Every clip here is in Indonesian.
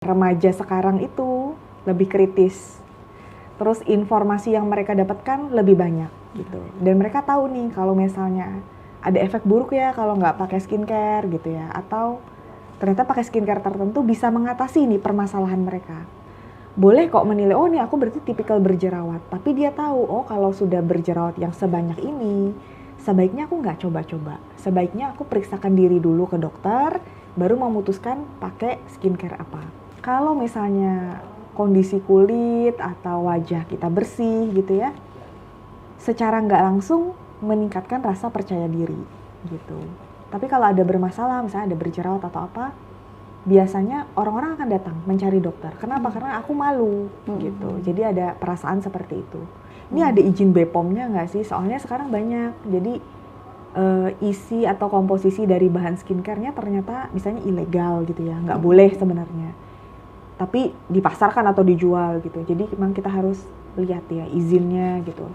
Remaja sekarang itu lebih kritis. Terus informasi yang mereka dapatkan lebih banyak gitu. Dan mereka tahu nih kalau misalnya ada efek buruk ya kalau nggak pakai skincare gitu ya. Atau ternyata pakai skincare tertentu bisa mengatasi nih permasalahan mereka. Boleh kok menilai, oh nih aku berarti tipikal berjerawat. Tapi dia tahu, oh kalau sudah berjerawat yang sebanyak ini, sebaiknya aku nggak coba-coba. Sebaiknya aku periksakan diri dulu ke dokter, baru memutuskan pakai skincare apa. Kalau misalnya kondisi kulit atau wajah kita bersih gitu ya, secara nggak langsung meningkatkan rasa percaya diri gitu. Tapi kalau ada bermasalah, misalnya ada berjerawat atau apa, biasanya orang-orang akan datang mencari dokter. Kenapa? Karena aku malu gitu. Jadi ada perasaan seperti itu. Ini ada izin BPOM-nya nggak sih? Soalnya sekarang banyak. Jadi isi atau komposisi dari bahan skincare-nya ternyata misalnya ilegal gitu ya. Nggak boleh sebenarnya. Tapi dipasarkan atau dijual gitu. Jadi memang kita harus lihat ya izinnya gitu.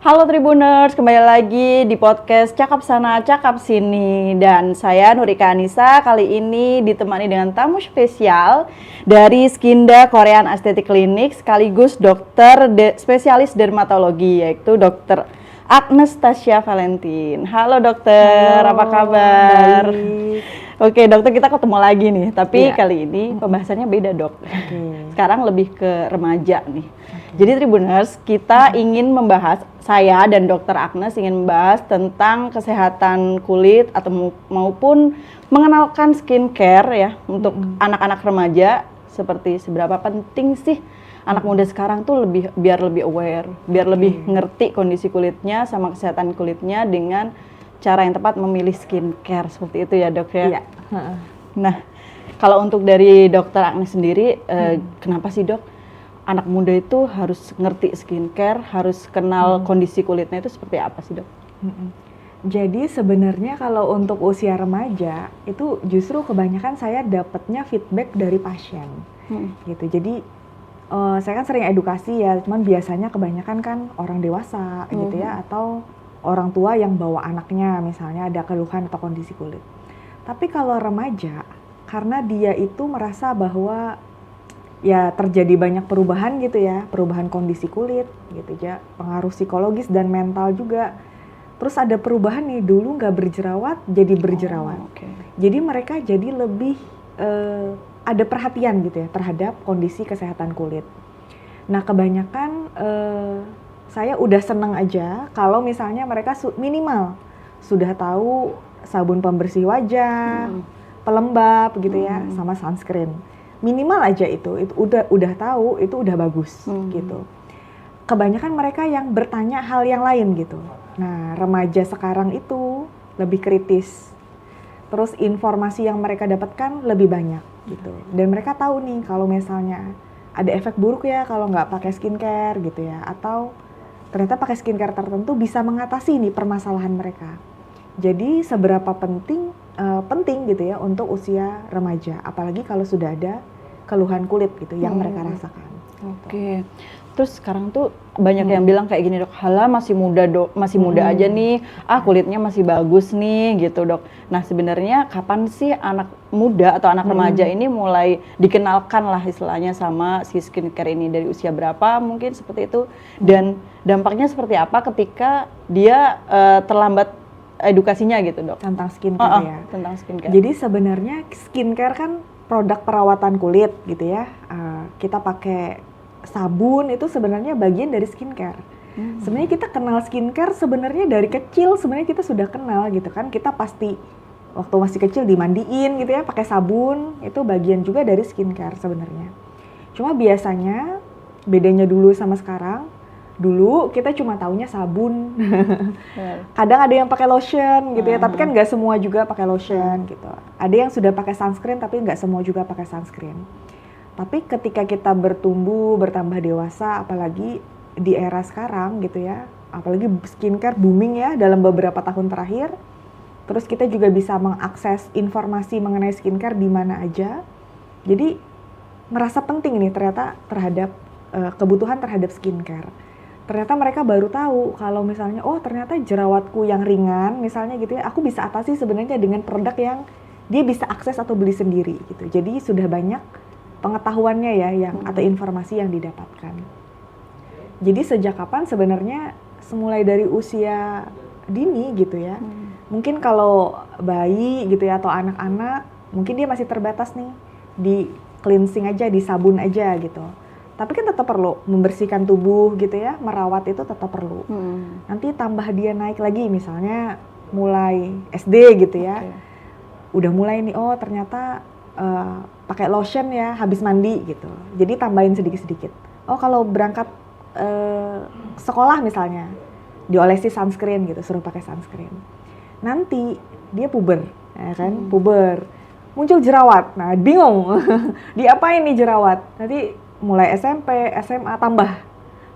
Halo Tribuners, kembali lagi di podcast Cakap Sana, Cakap Sini. Dan saya Nurika Anissa, kali ini ditemani dengan tamu spesial dari Skinda Korean Aesthetic Clinic, sekaligus dokter spesialis dermatologi, yaitu Dr. Agnes Tasya Valentin. Halo dokter, Halo, apa kabar? baik. Oke dokter, kita ketemu lagi nih, tapi Iya. kali ini pembahasannya beda dok. Oke. Sekarang lebih ke remaja nih. Jadi Tribuners, kita ingin membahas, saya dan Dr. Agnes ingin membahas tentang kesehatan kulit atau maupun mengenalkan skincare ya untuk anak-anak remaja, seperti seberapa penting sih anak muda sekarang tuh biar lebih aware, biar lebih ngerti kondisi kulitnya sama kesehatan kulitnya dengan cara yang tepat memilih skincare, seperti itu ya dok ya? Iya. Nah, kalau untuk dari Dr. Agnes sendiri, kenapa sih dok anak muda itu harus ngerti skincare, harus kenal kondisi kulitnya itu seperti apa sih dok? Jadi sebenarnya kalau untuk usia remaja itu justru kebanyakan saya dapatnya feedback dari pasien gitu. Jadi saya kan sering edukasi ya, cuman biasanya kebanyakan kan orang dewasa gitu ya, atau orang tua yang bawa anaknya misalnya ada keluhan atau kondisi kulit. Tapi kalau remaja, karena dia itu merasa bahwa ya terjadi banyak perubahan gitu ya, perubahan kondisi kulit gitu ya, pengaruh psikologis dan mental juga. Terus ada perubahan nih, dulu nggak berjerawat jadi berjerawat. Jadi mereka jadi lebih ada perhatian gitu ya terhadap kondisi kesehatan kulit. Nah kebanyakan saya udah seneng aja kalau misalnya mereka minimal sudah tahu sabun pembersih wajah, pelembab gitu ya, sama sunscreen. Minimal aja itu udah tahu, itu udah bagus gitu. Kebanyakan mereka yang bertanya hal yang lain gitu. Nah, remaja sekarang itu lebih kritis. Terus informasi yang mereka dapatkan lebih banyak gitu. Dan mereka tahu nih kalau misalnya ada efek buruk ya kalau nggak pakai skincare gitu ya. Atau ternyata pakai skincare tertentu bisa mengatasi nih permasalahan mereka. Jadi seberapa penting gitu ya untuk usia remaja. Apalagi kalau sudah ada keluhan kulit gitu yang mereka rasakan. Oke. Terus sekarang tuh banyak yang bilang kayak gini dok, halah masih muda dok, masih muda aja nih, kulitnya masih bagus nih gitu dok. Nah sebenarnya kapan sih anak muda atau anak remaja ini mulai dikenalkan lah istilahnya sama si skincare ini, dari usia berapa mungkin seperti itu, dan dampaknya seperti apa ketika dia terlambat edukasinya gitu dok? Tentang skincare ya. Tentang skincare. Jadi sebenarnya skincare kan produk perawatan kulit gitu ya. Kita pakai sabun itu sebenarnya bagian dari skincare. Sebenarnya kita kenal skincare sebenarnya dari kecil, sebenarnya kita sudah kenal gitu kan. Kita pasti waktu masih kecil dimandiin gitu ya pakai sabun, itu bagian juga dari skincare sebenarnya. Cuma biasanya bedanya dulu sama sekarang, dulu kita cuma taunya sabun. Kadang ada yang pakai lotion gitu ya, tapi kan nggak semua juga pakai lotion gitu. Ada yang sudah pakai sunscreen tapi nggak semua juga pakai sunscreen. Tapi ketika kita bertambah dewasa, apalagi di era sekarang gitu ya, apalagi skincare booming ya dalam beberapa tahun terakhir, terus kita juga bisa mengakses informasi mengenai skincare di mana aja. Jadi merasa penting nih ternyata terhadap kebutuhan terhadap skincare. Ternyata mereka baru tahu kalau misalnya, oh ternyata jerawatku yang ringan misalnya gitu ya, aku bisa atasi sebenarnya dengan produk yang dia bisa akses atau beli sendiri gitu. Jadi sudah banyak pengetahuannya ya yang atau informasi yang didapatkan. Jadi sejak kapan sebenarnya semulai dari usia dini gitu ya. Mungkin kalau bayi gitu ya atau anak-anak mungkin dia masih terbatas nih di cleansing aja, di sabun aja gitu. Tapi kan tetap perlu membersihkan tubuh gitu ya, merawat itu tetap perlu. Nanti tambah dia naik lagi misalnya mulai SD gitu ya. Udah mulai nih, oh ternyata pakai lotion ya habis mandi gitu. Jadi tambahin sedikit-sedikit. Oh kalau berangkat sekolah misalnya diolesi sunscreen gitu, suruh pakai sunscreen. Nanti dia puber, ya kan? Puber. Muncul jerawat. Nah, bingung. Diapain nih jerawat? Nanti mulai SMP, SMA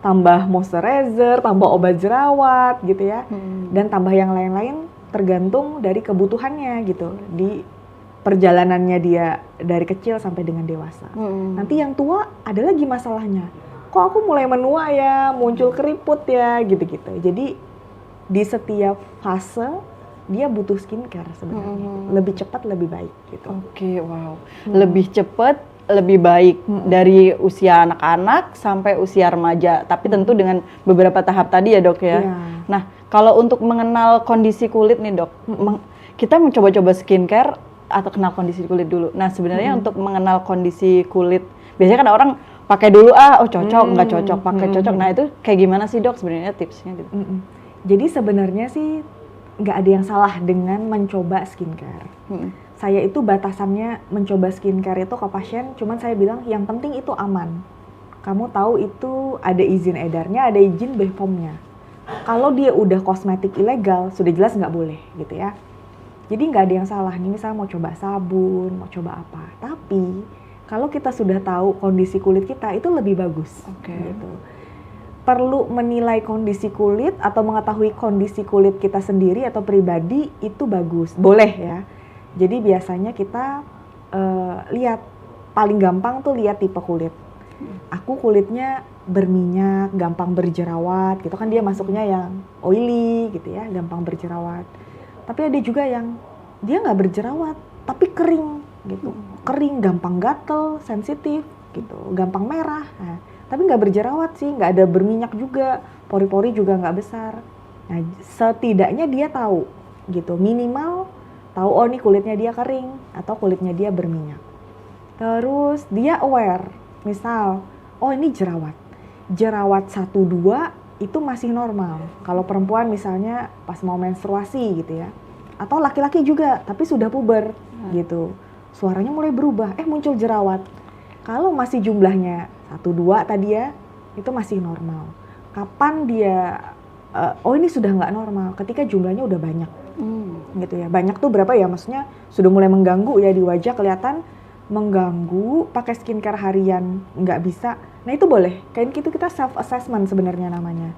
tambah moisturizer, tambah obat jerawat gitu ya. Dan tambah yang lain-lain tergantung dari kebutuhannya gitu. Di perjalanannya dia dari kecil sampai dengan dewasa. Nanti yang tua ada lagi masalahnya. Kok aku mulai menua ya, muncul keriput ya, gitu-gitu. Jadi di setiap fase dia butuh skincare sebenarnya. Lebih cepat, lebih baik gitu. Oke, wow. Lebih cepat, lebih baik dari usia anak-anak sampai usia remaja. Tapi tentu dengan beberapa tahap tadi ya dok ya. Nah, kalau untuk mengenal kondisi kulit nih dok, kita mencoba-coba skincare atau kenal kondisi kulit dulu. Nah, sebenarnya untuk mengenal kondisi kulit, biasanya kan orang pakai dulu oh cocok, nggak cocok, pakai cocok. Nah, itu kayak gimana sih dok sebenarnya tipsnya gitu? Jadi sebenarnya sih nggak ada yang salah dengan mencoba skincare. Saya itu batasannya mencoba skincare itu ke pasien, cuman saya bilang yang penting itu aman. Kamu tahu itu ada izin edarnya, ada izin BPOM-nya. Kalau dia udah kosmetik ilegal, sudah jelas nggak boleh gitu ya. Jadi nggak ada yang salah nih, misalnya mau coba sabun, mau coba apa. Tapi kalau kita sudah tahu kondisi kulit kita itu lebih bagus. Gitu. Perlu menilai kondisi kulit atau mengetahui kondisi kulit kita sendiri atau pribadi itu bagus, boleh ya. Jadi biasanya kita lihat, paling gampang tuh lihat tipe kulit. Aku kulitnya berminyak, gampang berjerawat gitu kan, dia masuknya yang oily gitu ya, gampang berjerawat. Tapi ada juga yang dia nggak berjerawat tapi kering gitu, kering, gampang gatel, sensitif gitu, gampang merah. Nah, tapi nggak berjerawat sih, nggak ada berminyak juga, pori-pori juga nggak besar. Nah, setidaknya dia tahu gitu, minimal tahu oh nih kulitnya dia kering atau kulitnya dia berminyak. Terus dia aware, misal oh ini jerawat 1-2 itu masih normal. Kalau perempuan misalnya pas mau menstruasi gitu ya, atau laki-laki juga tapi sudah puber gitu, suaranya mulai berubah, muncul jerawat. Kalau masih jumlahnya 1-2 tadi ya, itu masih normal. Kapan dia oh ini sudah nggak normal? Ketika jumlahnya udah banyak gitu ya. Banyak tuh berapa ya, maksudnya sudah mulai mengganggu ya di wajah, kelihatan mengganggu, pakai skincare harian nggak bisa. Nah itu boleh, kayak gitu kita self assessment sebenarnya namanya.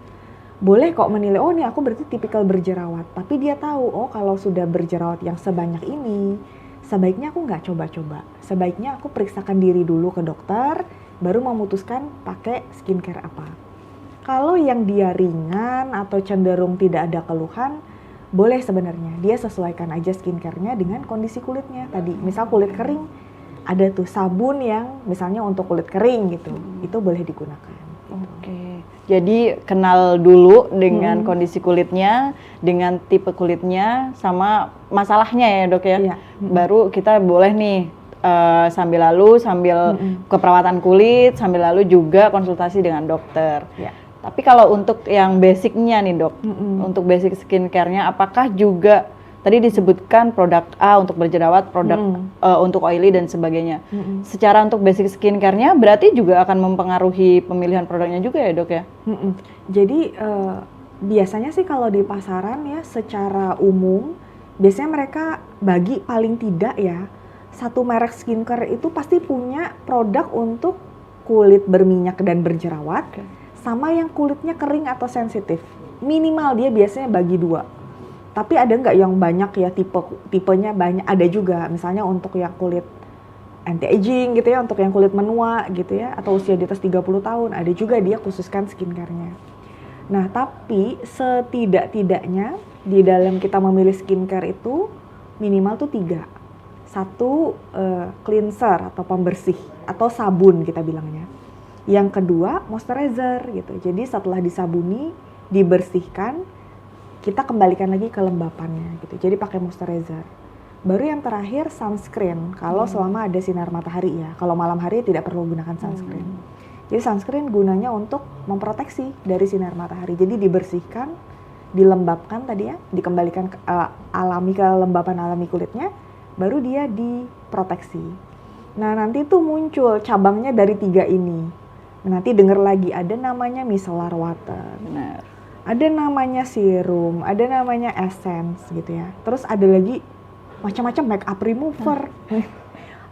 Boleh kok menilai, oh ini aku berarti tipikal berjerawat. Tapi dia tahu, oh kalau sudah berjerawat yang sebanyak ini, sebaiknya aku nggak coba-coba. Sebaiknya aku periksakan diri dulu ke dokter, baru memutuskan pakai skincare apa. Kalau yang dia ringan atau cenderung tidak ada keluhan, boleh sebenarnya dia sesuaikan aja skincare-nya dengan kondisi kulitnya tadi. Misal kulit kering, ada tuh sabun yang misalnya untuk kulit kering gitu, itu boleh digunakan. Oke, jadi kenal dulu dengan kondisi kulitnya, dengan tipe kulitnya, sama masalahnya ya dok ya. Baru kita boleh nih sambil keperawatan kulit, sambil lalu juga konsultasi dengan dokter. Tapi kalau untuk yang basicnya nih dok, untuk basic skincare-nya, apakah juga tadi disebutkan produk A untuk berjerawat, produk untuk oily dan sebagainya. Secara untuk basic skincare-nya berarti juga akan mempengaruhi pemilihan produknya juga ya dok ya? Jadi biasanya sih kalau di pasaran ya secara umum, biasanya mereka bagi paling tidak ya, satu merek skincare itu pasti punya produk untuk kulit berminyak dan berjerawat, sama yang kulitnya kering atau sensitif. Minimal dia biasanya bagi 2. Tapi ada nggak yang banyak ya, tipenya banyak, ada juga. Misalnya untuk yang kulit anti aging gitu ya, untuk yang kulit menua gitu ya, atau usia di atas 30 tahun, ada juga dia khususkan skincare-nya. Nah, tapi setidak-tidaknya di dalam kita memilih skincare itu minimal tuh 3. Satu, cleanser atau pembersih atau sabun kita bilangnya. Yang kedua, moisturizer gitu. Jadi setelah disabuni, dibersihkan, kita kembalikan lagi ke lembapannya gitu. Jadi pakai moisturizer. Baru yang terakhir sunscreen kalau selama ada sinar matahari ya. Kalau malam hari tidak perlu gunakan sunscreen. Jadi sunscreen gunanya untuk memproteksi dari sinar matahari. Jadi dibersihkan, dilembabkan tadi ya, dikembalikan ke lembapan alami kulitnya, baru dia diproteksi. Nah, nanti tuh muncul cabangnya dari 3 ini. Nanti denger lagi ada namanya micellar water. Benar. Ada namanya serum, ada namanya essence gitu ya. Terus ada lagi macam-macam make up remover.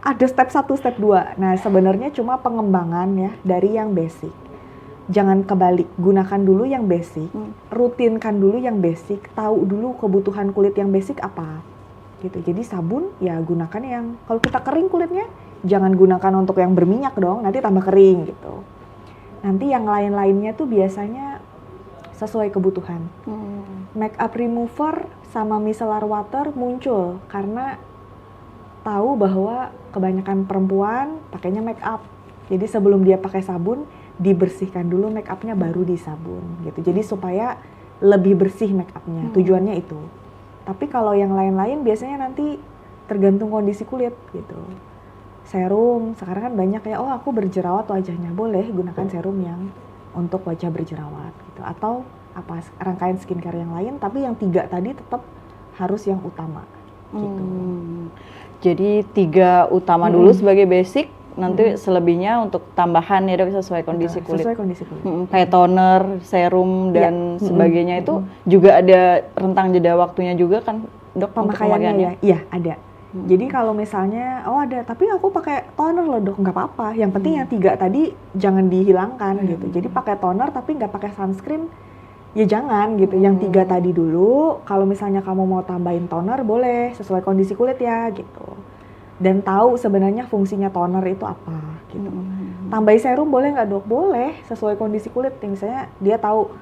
Ada step 1, step 2. Nah, sebenarnya cuma pengembangan ya dari yang basic. Jangan kebalik, gunakan dulu yang basic, rutinkan dulu yang basic, tahu dulu kebutuhan kulit yang basic apa. Gitu. Jadi sabun ya gunakan yang kalau kita kering kulitnya, jangan gunakan untuk yang berminyak dong, nanti tambah kering gitu. Nanti yang lain-lainnya tuh biasanya sesuai kebutuhan. Make up remover sama micellar water muncul karena tahu bahwa kebanyakan perempuan pakainya make up. Jadi sebelum dia pakai sabun, dibersihkan dulu make upnya baru disabun gitu. Jadi supaya lebih bersih make upnya. Tujuannya itu. Tapi kalau yang lain-lain biasanya nanti tergantung kondisi kulit gitu. Serum, sekarang kan banyak ya, oh aku berjerawat wajahnya, boleh gunakan serum yang untuk wajah berjerawat gitu. Atau apa rangkaian skincare yang lain, tapi yang 3 tadi tetap harus yang utama gitu. Jadi 3 utama dulu sebagai basic, nanti selebihnya untuk tambahan ya dok, sesuai kondisi kulit. Sesuai kondisi kulit. Kayak toner, serum dan sebagainya itu juga ada rentang jeda waktunya juga kan dok? Pemakaiannya ya? Iya ada. Jadi kalau misalnya, oh ada, tapi aku pakai toner loh dok, nggak apa-apa. Yang penting yang 3 tadi jangan dihilangkan gitu. Jadi pakai toner tapi nggak pakai sunscreen, ya jangan gitu. Yang 3 tadi dulu, kalau misalnya kamu mau tambahin toner boleh, sesuai kondisi kulit ya gitu. Dan tahu sebenarnya fungsinya toner itu apa gitu. Tambahin serum boleh nggak dok? Boleh, sesuai kondisi kulit. Misalnya dia tahu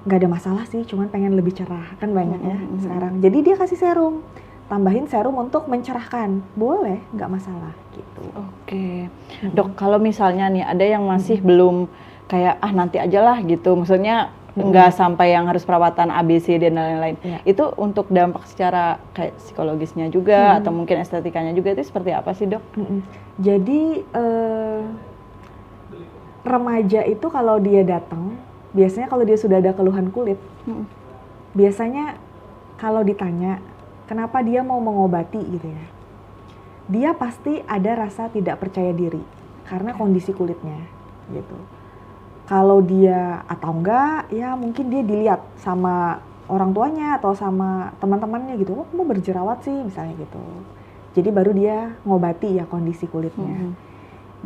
nggak ada masalah sih, cuman pengen lebih cerah, kan banyak ya sekarang. Jadi dia kasih serum. Tambahin serum untuk mencerahkan, boleh, nggak masalah gitu. Oke. Dok, kalau misalnya nih ada yang masih belum kayak nanti aja lah gitu, maksudnya nggak sampai yang harus perawatan ABC dan lain-lain. Itu untuk dampak secara kayak psikologisnya juga atau mungkin estetikanya juga itu seperti apa sih dok? Jadi remaja itu kalau dia datang, biasanya kalau dia sudah ada keluhan kulit, biasanya kalau ditanya kenapa dia mau mengobati gitu ya, dia pasti ada rasa tidak percaya diri karena kondisi kulitnya gitu. Kalau dia atau enggak, ya mungkin dia dilihat sama orang tuanya atau sama teman-temannya gitu, oh kamu berjerawat sih misalnya gitu. Jadi baru dia ngobati ya kondisi kulitnya.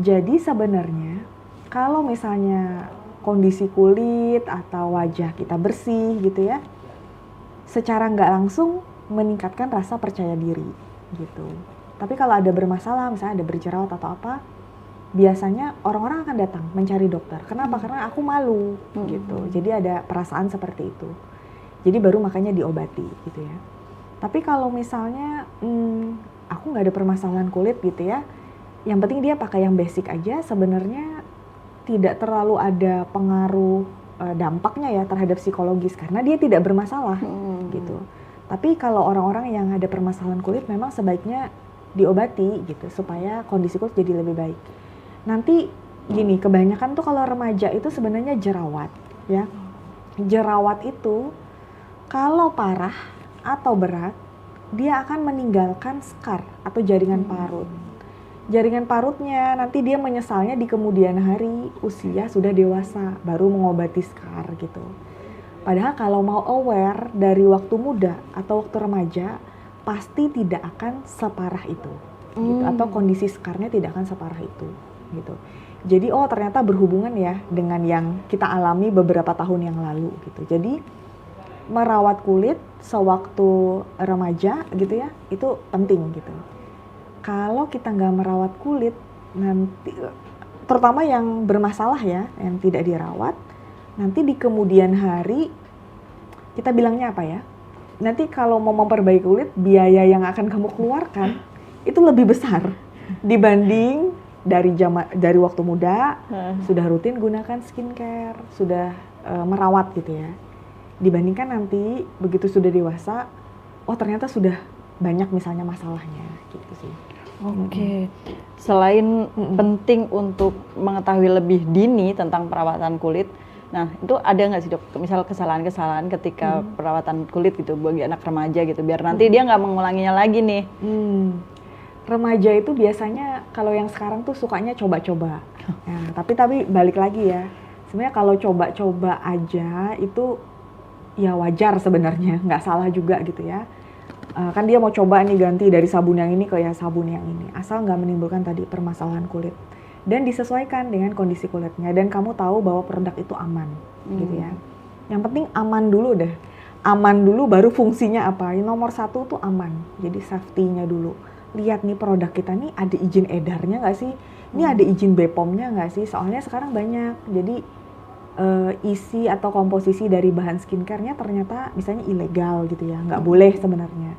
Jadi sebenarnya kalau misalnya kondisi kulit atau wajah kita bersih gitu ya, secara nggak langsung meningkatkan rasa percaya diri gitu. Tapi kalau ada bermasalah, misalnya ada berjerawat atau apa, biasanya orang-orang akan datang mencari dokter. Kenapa? Karena aku malu gitu. Jadi ada perasaan seperti itu. Jadi baru makanya diobati gitu ya. Tapi kalau misalnya aku nggak ada permasalahan kulit gitu ya, yang penting dia pakai yang basic aja, sebenarnya tidak terlalu ada pengaruh dampaknya ya terhadap psikologis karena dia tidak bermasalah gitu. Tapi kalau orang-orang yang ada permasalahan kulit memang sebaiknya diobati gitu supaya kondisi kulit jadi lebih baik. Nanti gini, kebanyakan tuh kalau remaja itu sebenarnya jerawat ya. Jerawat itu kalau parah atau berat, dia akan meninggalkan scar atau jaringan parut. Jaringan parutnya nanti dia menyesalnya di kemudian hari, usia sudah dewasa baru mengobati scar gitu. Padahal kalau mau aware dari waktu muda atau waktu remaja, pasti tidak akan separah itu, gitu. Atau kondisi scarnya tidak akan separah itu, gitu. Jadi ternyata berhubungan ya dengan yang kita alami beberapa tahun yang lalu, gitu. Jadi merawat kulit sewaktu remaja, gitu ya, itu penting, gitu. kalau kita nggak merawat kulit, nanti terutama yang bermasalah ya, yang tidak dirawat, nanti di kemudian hari kita bilangnya apa ya? Nanti kalau mau memperbaiki kulit, biaya yang akan kamu keluarkan itu lebih besar dibanding dari waktu muda sudah rutin gunakan skincare, sudah merawat gitu ya. Dibandingkan nanti begitu sudah dewasa, oh ternyata sudah banyak misalnya masalahnya gitu sih. Oke. Selain penting untuk mengetahui lebih dini tentang perawatan kulit, nah itu ada nggak sih dok, misal kesalahan-kesalahan ketika perawatan kulit gitu bagi anak remaja gitu, biar nanti dia nggak mengulanginya lagi nih? Remaja itu biasanya kalau yang sekarang tuh sukanya coba-coba. Nah, tapi balik lagi ya, sebenarnya kalau coba-coba aja itu ya wajar sebenarnya, nggak salah juga gitu ya. Kan dia mau coba nih ganti dari sabun yang ini ke ya sabun yang ini, asal nggak menimbulkan tadi permasalahan kulit dan disesuaikan dengan kondisi kulitnya, dan kamu tahu bahwa produk itu aman gitu ya. Yang penting aman dulu deh, aman dulu baru fungsinya apa. Nomor satu tuh aman, jadi safety-nya dulu. Lihat nih produk kita nih ada izin edarnya nggak sih, ini ada izin BPOM-nya nggak sih, soalnya sekarang banyak jadi isi atau komposisi dari bahan skincare-nya ternyata misalnya ilegal gitu ya, nggak boleh sebenarnya,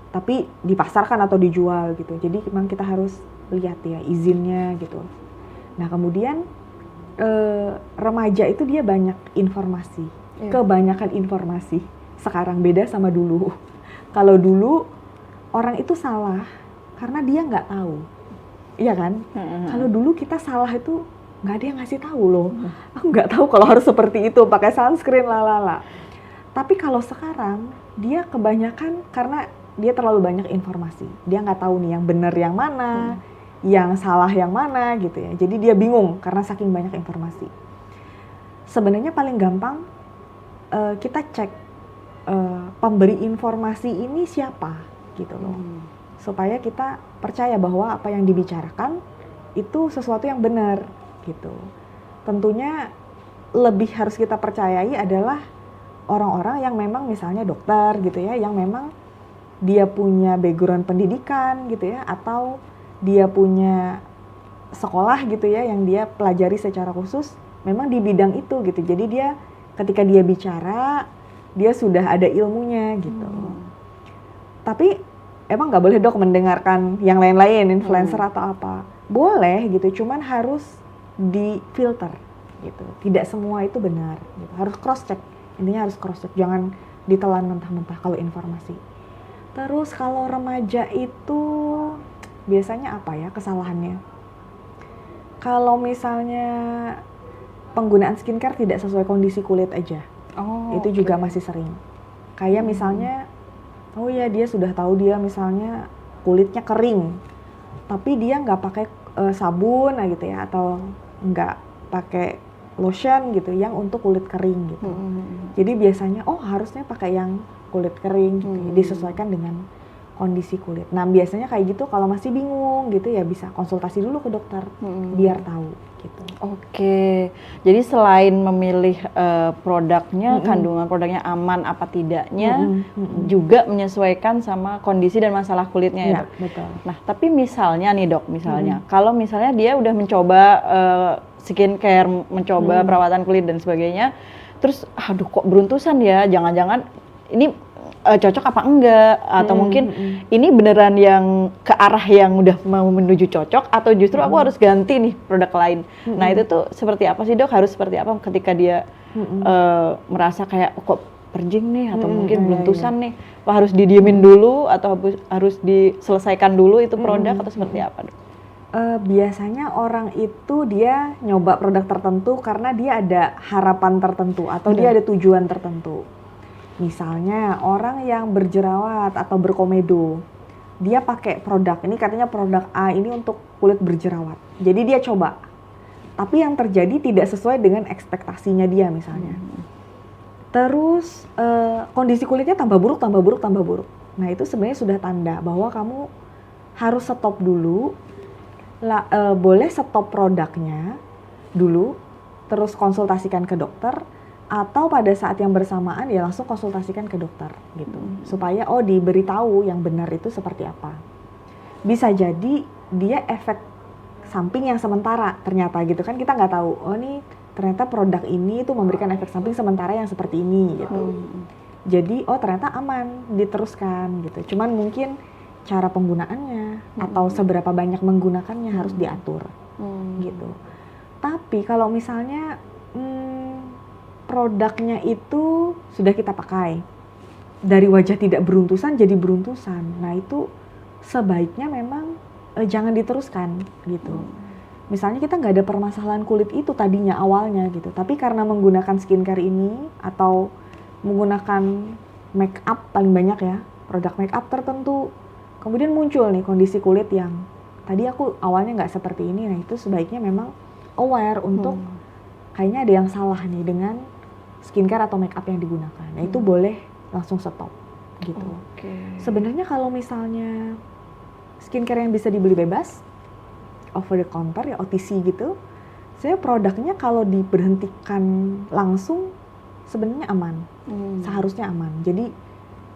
tapi dipasarkan atau dijual gitu. Jadi memang kita harus lihat ya izinnya gitu. Nah kemudian remaja itu dia banyak informasi, kebanyakan informasi. Sekarang beda sama dulu. Kalau dulu orang itu salah karena dia nggak tahu, iya kan? Kalau dulu kita salah itu nggak ada yang ngasih tahu loh. Aku nggak tahu kalau harus seperti itu, pakai sunscreen lalala. Tapi kalau sekarang dia kebanyakan karena dia terlalu banyak informasi. Dia nggak tahu nih yang benar yang mana, yang salah yang mana gitu ya. Jadi dia bingung karena saking banyak informasi. Sebenarnya paling gampang kita cek pemberi informasi ini siapa gitu loh. Supaya kita percaya bahwa apa yang dibicarakan itu sesuatu yang benar gitu. Tentunya lebih harus kita percayai adalah orang-orang yang memang misalnya dokter gitu ya, yang memang dia punya background pendidikan gitu ya, atau dia punya sekolah gitu ya yang dia pelajari secara khusus memang di bidang itu gitu. Jadi dia ketika dia bicara dia sudah ada ilmunya gitu. Tapi emang nggak boleh dok mendengarkan yang lain-lain, influencer atau apa. Boleh gitu, cuman harus di-filter gitu. Tidak semua itu benar gitu. Harus cross check. Intinya harus cross check, jangan ditelan mentah-mentah kalau informasi. Terus kalau remaja itu biasanya apa ya kesalahannya? Kalau misalnya penggunaan skincare tidak sesuai kondisi kulit aja. Itu juga masih sering. Kayak misalnya oh ya dia sudah tahu dia misalnya kulitnya kering, tapi dia nggak pakai sabun gitu ya, atau nggak pakai lotion gitu yang untuk kulit kering gitu. Jadi biasanya harusnya pakai yang kulit kering gitu ya, disesuaikan dengan kondisi kulit. Nah biasanya kayak gitu kalau masih bingung gitu ya bisa konsultasi dulu ke dokter biar tahu gitu. Oke, jadi selain memilih produknya, kandungan produknya aman apa tidaknya, juga menyesuaikan sama kondisi dan masalah kulitnya ya dok? Betul. Nah tapi misalnya nih dok, kalau misalnya dia udah mencoba skincare, mencoba perawatan kulit dan sebagainya, terus aduh kok beruntusan ya, jangan-jangan ini cocok apa enggak, atau mungkin ini beneran yang ke arah yang udah mau menuju cocok, atau justru aku harus ganti nih produk lain. Nah itu tuh seperti apa sih dok, harus seperti apa ketika dia merasa kayak kok perjing nih, atau mungkin beruntusan nih, apa harus didiemin dulu atau harus diselesaikan dulu itu produk, atau seperti apa dok? Biasanya orang itu dia nyoba produk tertentu karena dia ada harapan tertentu atau dia ada tujuan tertentu. Misalnya orang yang berjerawat atau berkomedo, dia pakai produk ini, katanya produk A ini untuk kulit berjerawat. Jadi dia coba, tapi yang terjadi tidak sesuai dengan ekspektasinya dia misalnya. Terus kondisi kulitnya tambah buruk. Nah itu sebenarnya sudah tanda bahwa kamu harus stop dulu. Boleh stop produknya dulu, terus konsultasikan ke dokter, atau pada saat yang bersamaan ya langsung konsultasikan ke dokter gitu, supaya diberitahu yang benar itu seperti apa. bisa jadi dia efek samping yang sementara ternyata gitu kan, kita nggak tahu, oh nih ternyata produk ini tuh memberikan efek samping sementara yang seperti ini gitu. Jadi oh ternyata aman diteruskan gitu, cuman mungkin cara penggunaannya atau seberapa banyak menggunakannya harus diatur gitu. Tapi kalau misalnya produknya itu sudah kita pakai, dari wajah tidak beruntusan jadi beruntusan, nah itu sebaiknya memang jangan diteruskan gitu. Misalnya kita nggak ada permasalahan kulit itu tadinya awalnya gitu, tapi karena menggunakan skincare ini atau menggunakan make up paling banyak ya, produk make up tertentu, kemudian muncul nih kondisi kulit yang tadi aku awalnya nggak seperti ini, nah itu sebaiknya memang aware untuk kayaknya ada yang salah nih dengan skincare atau make up yang digunakan. Nah itu boleh langsung stop gitu. Sebenarnya kalau misalnya skincare yang bisa dibeli bebas, over the counter ya OTC gitu, saya produknya kalau diberhentikan langsung sebenarnya aman, seharusnya aman. Jadi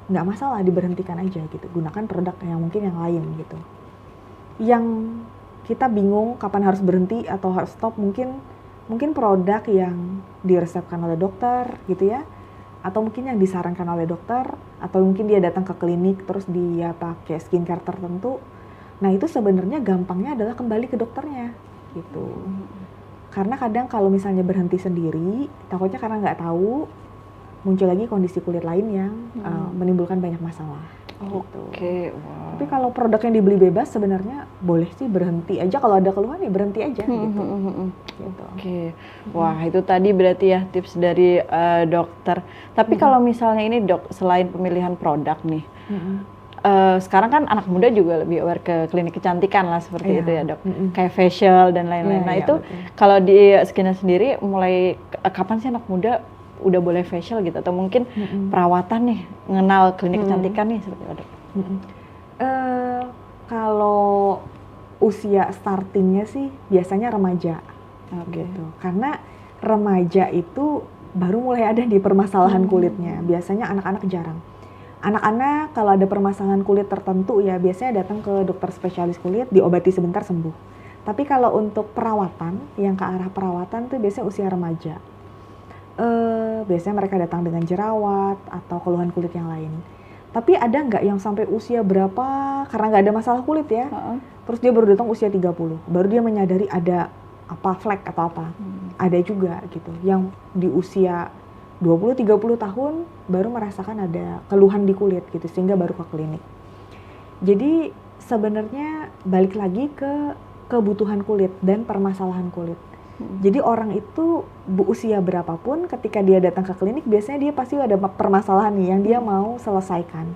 nggak masalah diberhentikan aja gitu, gunakan produk yang mungkin yang lain gitu. Yang kita bingung kapan harus berhenti atau harus stop, mungkin produk yang diresepkan oleh dokter gitu ya, atau mungkin yang disarankan oleh dokter, atau mungkin dia datang ke klinik terus dia pakai skincare tertentu. Nah itu sebenarnya gampangnya adalah kembali ke dokternya gitu. Karena kadang kalau misalnya berhenti sendiri, takutnya karena nggak tahu, muncul lagi kondisi kulit lain yang menimbulkan banyak masalah. Gitu. Tapi kalau produk yang dibeli bebas sebenarnya boleh sih berhenti aja, kalau ada keluhan ya berhenti aja gitu. Wah itu tadi berarti ya tips dari dokter. Tapi kalau misalnya ini dok, selain pemilihan produk nih, sekarang kan anak muda juga lebih aware ke klinik kecantikan lah seperti itu ya dok, kayak facial dan lain-lain. Nah itu kalau di Skina sendiri mulai kapan sih anak muda udah boleh facial gitu, atau mungkin perawatan nih, mengenal klinik kecantikan nih seperti itu? Kalau usia startingnya sih biasanya remaja, gitu. Karena remaja itu baru mulai ada di permasalahan kulitnya. Biasanya anak-anak jarang. Anak-anak kalau ada permasalahan kulit tertentu ya biasanya datang ke dokter spesialis kulit, diobati sebentar sembuh. Tapi kalau untuk perawatan, yang ke arah perawatan tuh biasanya usia remaja. Biasanya mereka datang dengan jerawat atau keluhan kulit yang lain. Tapi ada nggak yang sampai usia berapa karena nggak ada masalah kulit ya, terus dia baru datang usia 30, baru dia menyadari ada apa flek atau apa. Ada juga gitu, yang di usia 20-30 tahun baru merasakan ada keluhan di kulit gitu, sehingga baru ke klinik. Jadi sebenarnya balik lagi ke kebutuhan kulit dan permasalahan kulit. Jadi orang itu usia berapapun ketika dia datang ke klinik biasanya dia pasti ada permasalahan nih yang dia mau selesaikan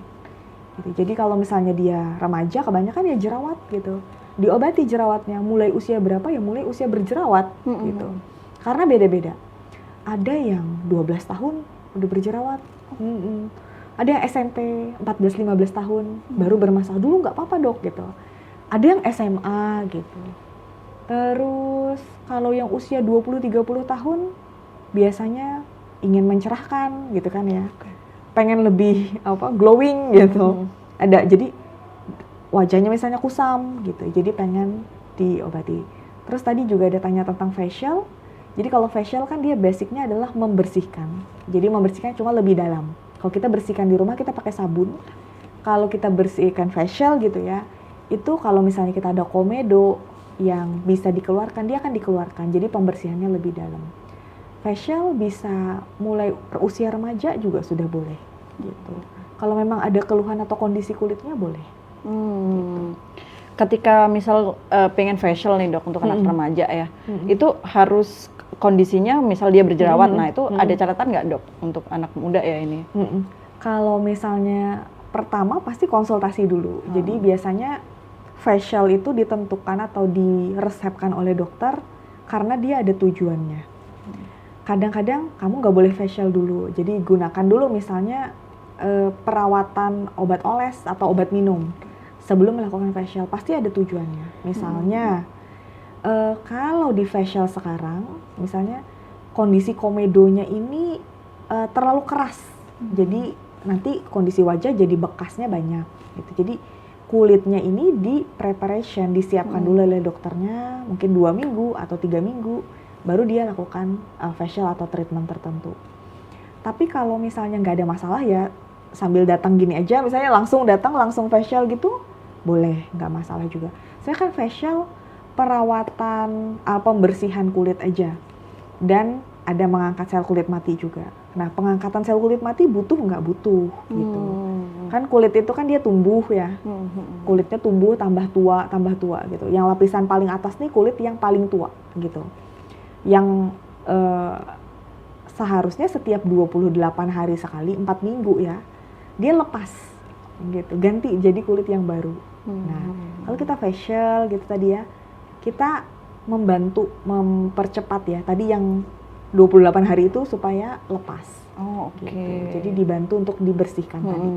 gitu. Jadi kalau misalnya dia remaja kebanyakan ya jerawat gitu, diobati jerawatnya. Mulai usia berapa ya mulai usia berjerawat gitu, karena beda-beda. Ada yang 12 tahun udah berjerawat, ada yang SMP 14-15 tahun baru bermasalah, dulu nggak apa-apa dok gitu. Ada yang SMA gitu. Terus kalau yang usia 20-30 tahun biasanya ingin mencerahkan gitu kan ya, pengen lebih glowing gitu. Ada, jadi wajahnya misalnya kusam gitu, jadi pengen diobati. Terus tadi juga ada tanya tentang facial. Jadi kalau facial kan dia basicnya adalah membersihkan. Jadi membersihkan cuma lebih dalam. Kalau kita bersihkan di rumah kita pakai sabun. Kalau kita bersihkan facial gitu ya, itu kalau misalnya kita ada komedo yang bisa dikeluarkan, dia akan dikeluarkan. Jadi pembersihannya lebih dalam. Facial bisa mulai usia remaja juga sudah boleh gitu. Kalau memang ada keluhan atau kondisi kulitnya boleh. Ketika misal pengen facial nih dok untuk anak remaja ya, itu harus kondisinya misal dia berjerawat, nah itu ada catatan nggak dok untuk anak muda ya ini? Kalau misalnya pertama pasti konsultasi dulu. Jadi biasanya facial itu ditentukan atau diresepkan oleh dokter karena dia ada tujuannya. Kadang-kadang kamu nggak boleh facial dulu, jadi gunakan dulu misalnya perawatan obat oles atau obat minum sebelum melakukan facial, pasti ada tujuannya. Misalnya kalau di facial sekarang, misalnya kondisi komedonya ini terlalu keras, jadi nanti kondisi wajah jadi bekasnya banyak gitu. Jadi kulitnya ini di preparation, disiapkan dulu oleh dokternya, mungkin 2 minggu atau 3 minggu, baru dia lakukan facial atau treatment tertentu. Tapi kalau misalnya nggak ada masalah ya, sambil datang gini aja, misalnya langsung datang, langsung facial gitu, boleh, nggak masalah juga. Saya kan facial perawatan, pembersihan kulit aja. Dan ada mengangkat sel kulit mati juga. Nah, pengangkatan sel kulit mati butuh nggak butuh gitu. Kan kulit itu kan dia tumbuh ya. Kulitnya tumbuh tambah tua gitu. Yang lapisan paling atas nih kulit yang paling tua gitu. Yang seharusnya setiap 28 hari sekali, 4 minggu ya, dia lepas gitu. Ganti jadi kulit yang baru. Nah, kalau kita facial gitu tadi ya, kita membantu mempercepat ya. Tadi yang 28 hari itu supaya lepas. Oh, oke. Gitu. Jadi dibantu untuk dibersihkan tadi.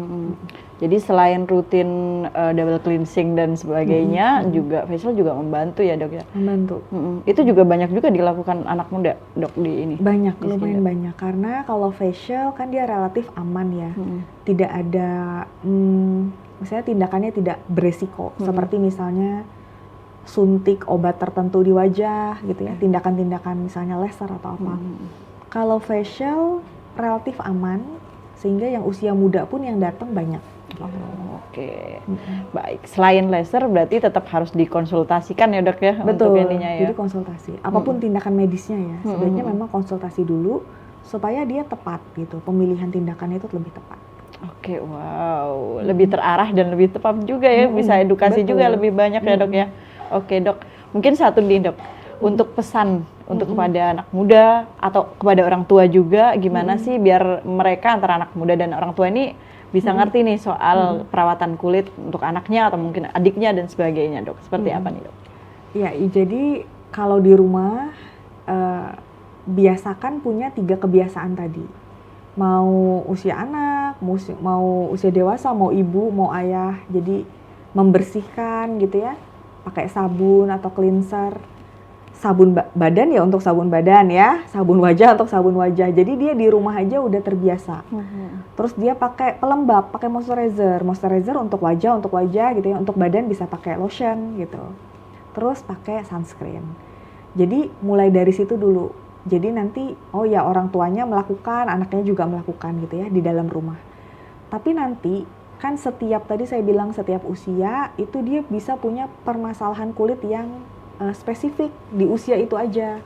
Jadi selain rutin double cleansing dan sebagainya, juga facial juga membantu ya, Dok ya? Membantu. Itu juga banyak juga dilakukan anak muda, Dok, di ini? Banyak, lumayan banyak. Karena kalau facial kan dia relatif aman ya. Tidak ada, misalnya tindakannya tidak beresiko. Seperti misalnya suntik obat tertentu di wajah gitu ya, tindakan-tindakan misalnya laser atau apa. Kalau facial relatif aman, sehingga yang usia muda pun yang datang banyak. Gitu. Oke. Baik, selain laser berarti tetap harus dikonsultasikan ya, Dok ya? Betul, untuk ininya ya? jadi konsultasi. Apapun tindakan medisnya ya, sebaiknya memang konsultasi dulu supaya dia tepat gitu, pemilihan tindakannya itu lebih tepat. Oke, wow, lebih terarah dan lebih tepat juga ya, bisa edukasi juga lebih banyak ya, Dok ya. Oke, Dok, mungkin satu nih, Dok, untuk pesan untuk kepada anak muda atau kepada orang tua juga, gimana sih biar mereka antara anak muda dan orang tua ini bisa ngerti nih soal perawatan kulit untuk anaknya atau mungkin adiknya dan sebagainya, Dok. Seperti apa nih, Dok? Ya, jadi kalau di rumah biasakan punya 3 kebiasaan tadi. Mau usia anak, mau usia dewasa, mau ibu, mau ayah. Jadi membersihkan gitu ya, pakai sabun atau cleanser. Sabun badan ya untuk sabun badan ya, sabun wajah untuk sabun wajah. Jadi dia di rumah aja udah terbiasa. Terus dia pakai pelembab, pakai moisturizer untuk wajah gitu ya. Untuk badan bisa pakai lotion gitu. Terus pakai sunscreen. Jadi mulai dari situ dulu. Jadi nanti oh ya orang tuanya melakukan, anaknya juga melakukan gitu ya di dalam rumah. Tapi nanti kan tadi saya bilang setiap usia itu dia bisa punya permasalahan kulit yang spesifik di usia itu aja,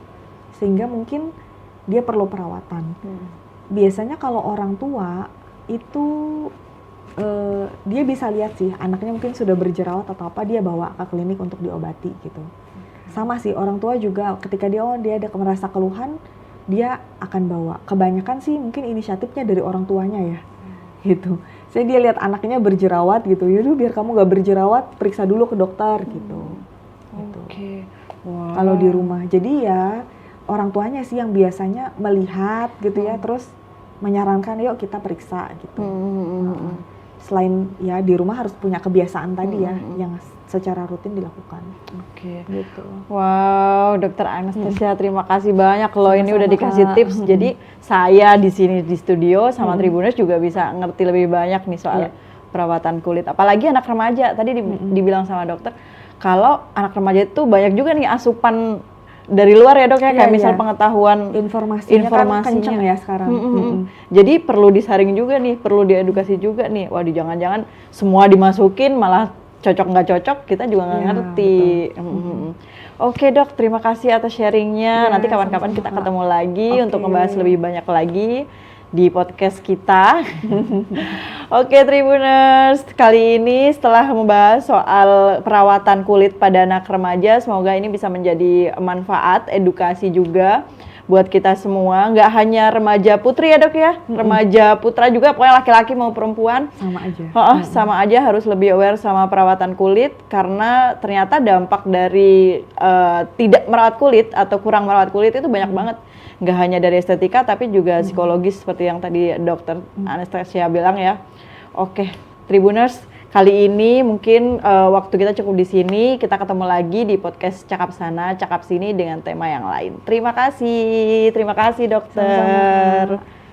sehingga mungkin dia perlu perawatan. Biasanya kalau orang tua itu dia bisa lihat sih anaknya mungkin sudah berjerawat atau apa, dia bawa ke klinik untuk diobati gitu. Sama sih orang tua juga ketika dia ada merasa keluhan, dia akan bawa. Kebanyakan sih mungkin inisiatifnya dari orang tuanya ya, gitu. Saya dia lihat anaknya berjerawat gitu, yaudah biar kamu gak berjerawat, periksa dulu ke dokter gitu. Oke. Wow. Kalau di rumah, jadi ya orang tuanya sih yang biasanya melihat gitu ya, terus menyarankan yuk kita periksa gitu. Selain ya di rumah harus punya kebiasaan tadi ya, yang secara rutin dilakukan. Oke. Gitu. Wow, Dokter Anastasia, terima kasih banyak loh. Ini udah dikasih Kak. tips. Jadi saya di sini di studio sama Tribuners juga bisa ngerti lebih banyak nih soal perawatan kulit. Apalagi anak remaja. Tadi dibilang sama dokter, kalau anak remaja itu banyak juga nih asupan dari luar ya, Dok ya, kayak misal pengetahuan informasinya kan kenceng ya sekarang. Jadi perlu disaring juga nih, perlu diedukasi juga nih. Waduh, jangan-jangan semua dimasukin malah cocok nggak cocok, kita juga nggak ngerti. Oke, Dok, terima kasih atas sharingnya. Nanti kapan-kapan kita ketemu lagi untuk membahas lebih banyak lagi di podcast kita. Oke, Tribuners, kali ini setelah membahas soal perawatan kulit pada anak remaja, semoga ini bisa menjadi manfaat, edukasi juga buat kita semua. Nggak hanya remaja putri ya, Dok ya, remaja putra juga, pokoknya laki-laki mau perempuan sama aja. Sama aja harus lebih aware sama perawatan kulit, karena ternyata dampak dari tidak merawat kulit atau kurang merawat kulit itu banyak banget. Nggak hanya dari estetika tapi juga psikologis seperti yang tadi Dokter Anastasia bilang ya. Oke, Tribuners, kali ini mungkin waktu kita cukup di sini. Kita ketemu lagi di podcast Cakap Sana, Cakap Sini dengan tema yang lain. Terima kasih Dokter. Sama-sama.